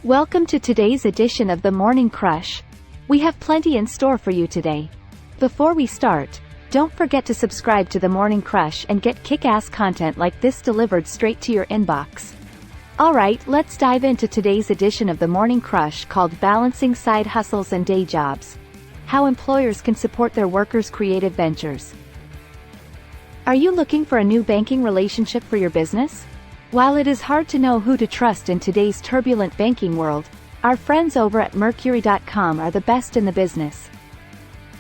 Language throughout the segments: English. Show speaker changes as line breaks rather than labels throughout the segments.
Welcome to today's edition of the Morning Crush. We have plenty in store for you today. Before we start, don't forget to subscribe to the Morning Crush and get kick-ass content like this delivered straight to your inbox. Alright, let's dive into today's edition of the Morning Crush called Balancing Side Hustles and Day Jobs. How employers can support their workers' creative ventures. Are you looking for a new banking relationship for your business? While it is hard to know who to trust in today's turbulent banking world, our friends over at Mercury.com are the best in the business.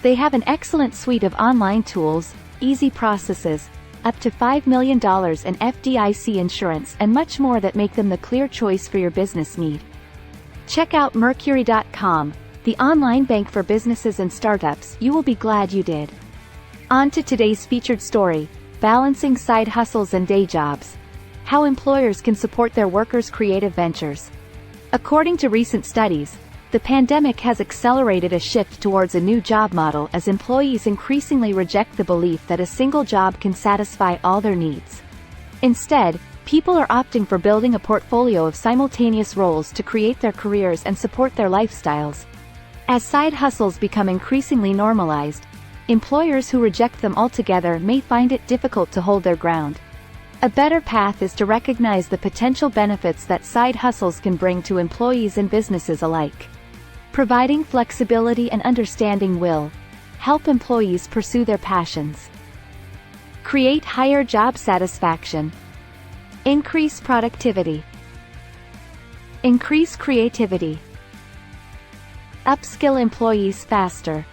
They have an excellent suite of online tools, easy processes, up to $5 million in FDIC insurance and much more that make them the clear choice for your business need. Check out Mercury.com, the online bank for businesses and startups. You will be glad you did. On to today's featured story, Balancing Side Hustles and Day Jobs. How employers can support their workers' creative ventures. According to recent studies, the pandemic has accelerated a shift towards a new job model as employees increasingly reject the belief that a single job can satisfy all their needs. Instead, people are opting for building a portfolio of simultaneous roles to create their careers and support their lifestyles. As side hustles become increasingly normalized, employers who reject them altogether may find it difficult to hold their ground. A better path is to recognize the potential benefits that side hustles can bring to employees and businesses alike. Providing flexibility and understanding will help employees pursue their passions. Create higher job satisfaction. Increase productivity. Increase creativity. Upskill employees faster.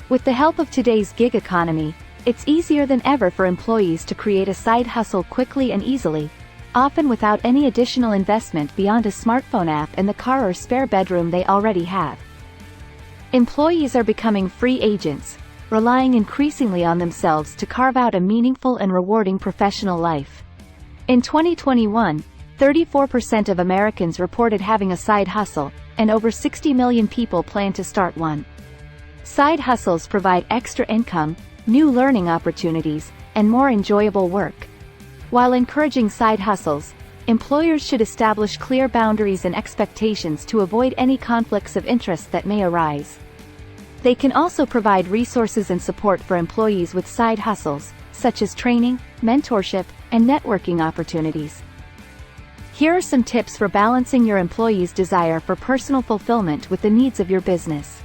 With the help of today's gig economy, it's easier than ever for employees to create a side hustle quickly and easily, often without any additional investment beyond a smartphone app and the car or spare bedroom they already have. Employees are becoming free agents, relying increasingly on themselves to carve out a meaningful and rewarding professional life. In 2021, 34% of Americans reported having a side hustle, and over 60 million people plan to start one. Side hustles provide extra income, new learning opportunities, and more enjoyable work. While encouraging side hustles, employers should establish clear boundaries and expectations to avoid any conflicts of interest that may arise. They can also provide resources and support for employees with side hustles, such as training, mentorship, and networking opportunities. Here are some tips for balancing your employees' desire for personal fulfillment with the needs of your business.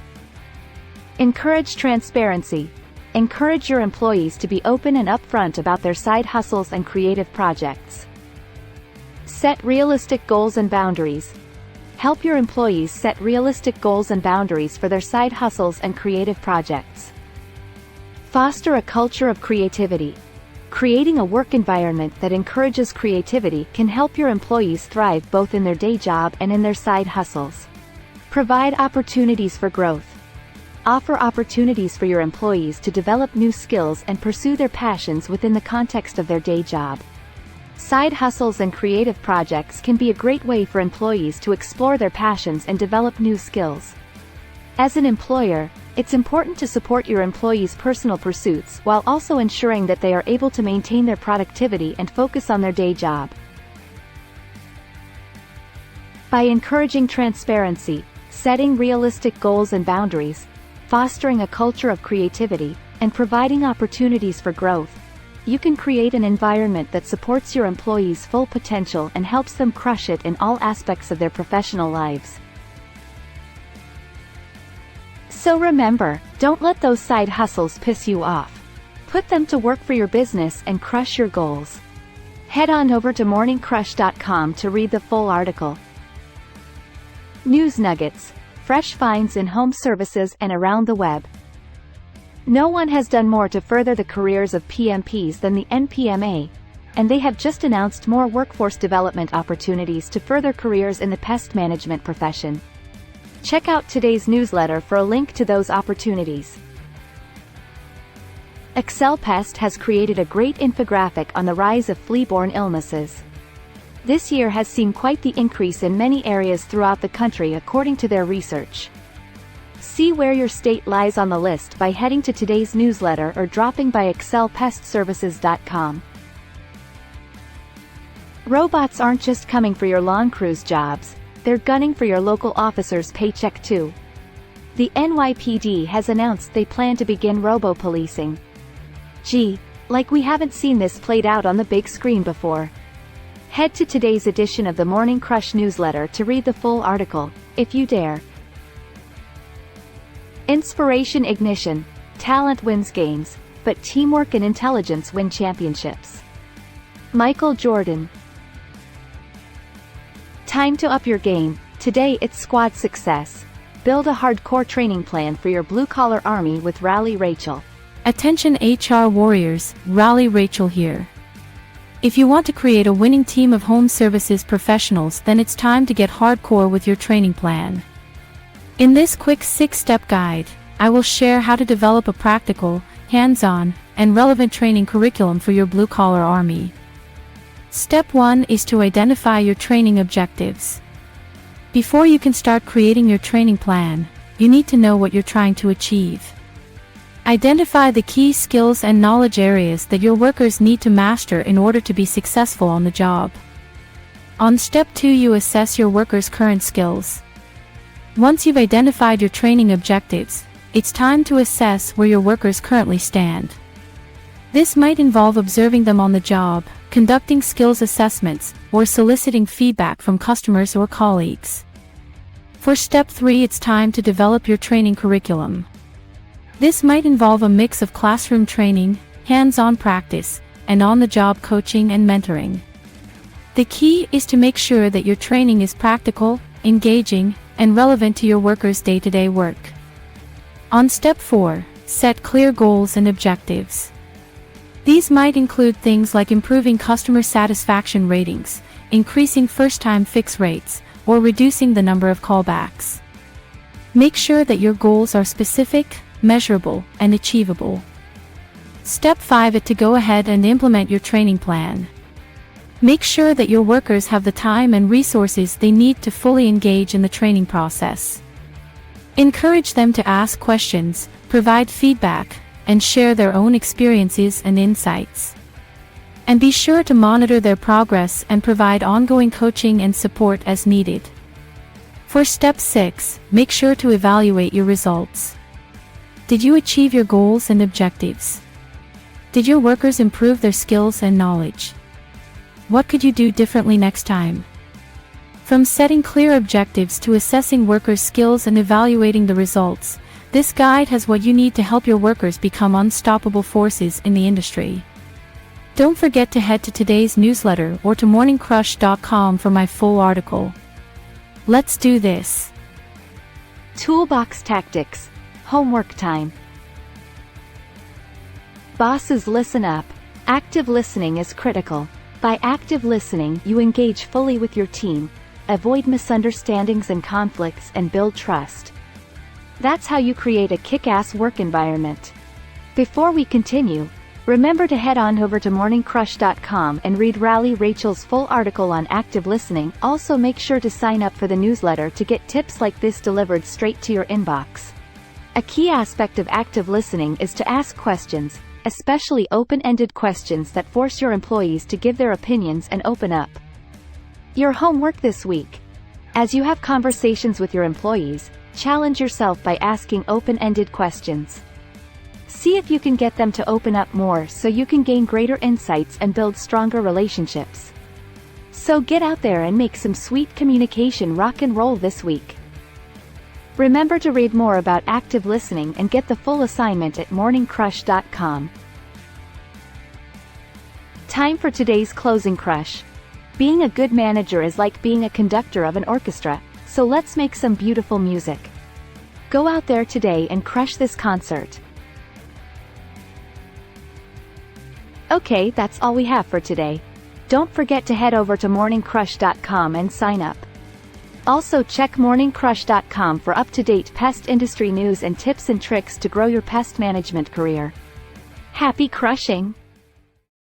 Encourage transparency. Encourage your employees to be open and upfront about their side hustles and creative projects. Set realistic goals and boundaries. Help your employees set realistic goals and boundaries for their side hustles and creative projects. Foster a culture of creativity. Creating a work environment that encourages creativity can help your employees thrive both in their day job and in their side hustles. Provide opportunities for growth. Offer opportunities for your employees to develop new skills and pursue their passions within the context of their day job. Side hustles and creative projects can be a great way for employees to explore their passions and develop new skills. As an employer, it's important to support your employees' personal pursuits while also ensuring that they are able to maintain their productivity and focus on their day job. By encouraging transparency, setting realistic goals and boundaries, fostering a culture of creativity, and providing opportunities for growth, you can create an environment that supports your employees' full potential and helps them crush it in all aspects of their professional lives. So remember, don't let those side hustles piss you off. Put them to work for your business and crush your goals. Head on over to morningcrush.com to read the full article. News nuggets. Fresh finds in home services and around the web. No one has done more to further the careers of PMPs than the NPMA, and they have just announced more workforce development opportunities to further careers in the pest management profession. Check out today's newsletter for a link to those opportunities. Excel Pest has created a great infographic on the rise of flea-borne illnesses. This year has seen quite the increase in many areas throughout the country according to their research. See where your state lies on the list by heading to today's newsletter or dropping by excelpestservices.com. Robots aren't just coming for your lawn crews jobs, they're gunning for your local officer's paycheck too. The NYPD has announced they plan to begin robo-policing. Gee, like we haven't seen this played out on the big screen before. Head to today's edition of the Morning Crush newsletter to read the full article, if you dare. Inspiration Ignition. Talent wins games, but teamwork and intelligence win championships. Michael Jordan. Time to up your game. Today it's squad success. Build a hardcore training plan for your blue-collar army with Rally Rachel.
Attention HR warriors, Rally Rachel here. If you want to create a winning team of home services professionals, then it's time to get hardcore with your training plan. In this quick 6-step guide, I will share how to develop a practical, hands-on, and relevant training curriculum for your blue-collar army. Step 1 is to identify your training objectives. Before you can start creating your training plan, you need to know what you're trying to achieve. Identify the key skills and knowledge areas that your workers need to master in order to be successful on the job. On step 2, you assess your workers' current skills. Once you've identified your training objectives, it's time to assess where your workers currently stand. This might involve observing them on the job, conducting skills assessments, or soliciting feedback from customers or colleagues. For step 3, it's time to develop your training curriculum. This might involve a mix of classroom training, hands-on practice, and on-the-job coaching and mentoring. The key is to make sure that your training is practical, engaging, and relevant to your workers' day-to-day work. On step 4, set clear goals and objectives. These might include things like improving customer satisfaction ratings, increasing first-time fix rates, or reducing the number of callbacks. Make sure that your goals are specific, measurable, and achievable. Step 5 is to go ahead and implement your training plan. Make sure that your workers have the time and resources they need to fully engage in the training process. Encourage them to ask questions, provide feedback, and share their own experiences and insights. And be sure to monitor their progress and provide ongoing coaching and support as needed. For step 6, make sure to evaluate your results. Did you achieve your goals and objectives? Did your workers improve their skills and knowledge? What could you do differently next time? From setting clear objectives to assessing workers' skills and evaluating the results, this guide has what you need to help your workers become unstoppable forces in the industry. Don't forget to head to today's newsletter or to morningcrush.com for my full article. Let's do this.
Toolbox Tactics. Homework time. Bosses, listen up. Active listening is critical. By active listening, you engage fully with your team, avoid misunderstandings and conflicts, and build trust. That's how you create a kick-ass work environment. Before we continue, remember to head on over to morningcrush.com and read Rally Rachel's full article on active listening. Also, make sure to sign up for the newsletter to get tips like this delivered straight to your inbox. A key aspect of active listening is to ask questions, especially open-ended questions that force your employees to give their opinions and open up. Your homework this week. As you have conversations with your employees, challenge yourself by asking open-ended questions. See if you can get them to open up more so you can gain greater insights and build stronger relationships. So get out there and make some sweet communication rock and roll this week. Remember to read more about active listening and get the full assignment at morningcrush.com. Time for today's closing crush. Being a good manager is like being a conductor of an orchestra, so let's make some beautiful music. Go out there today and crush this concert. Okay, that's all we have for today. Don't forget to head over to morningcrush.com and sign up. Also check morningcrush.com for up-to-date pest industry news and tips and tricks to grow your pest management career. Happy crushing!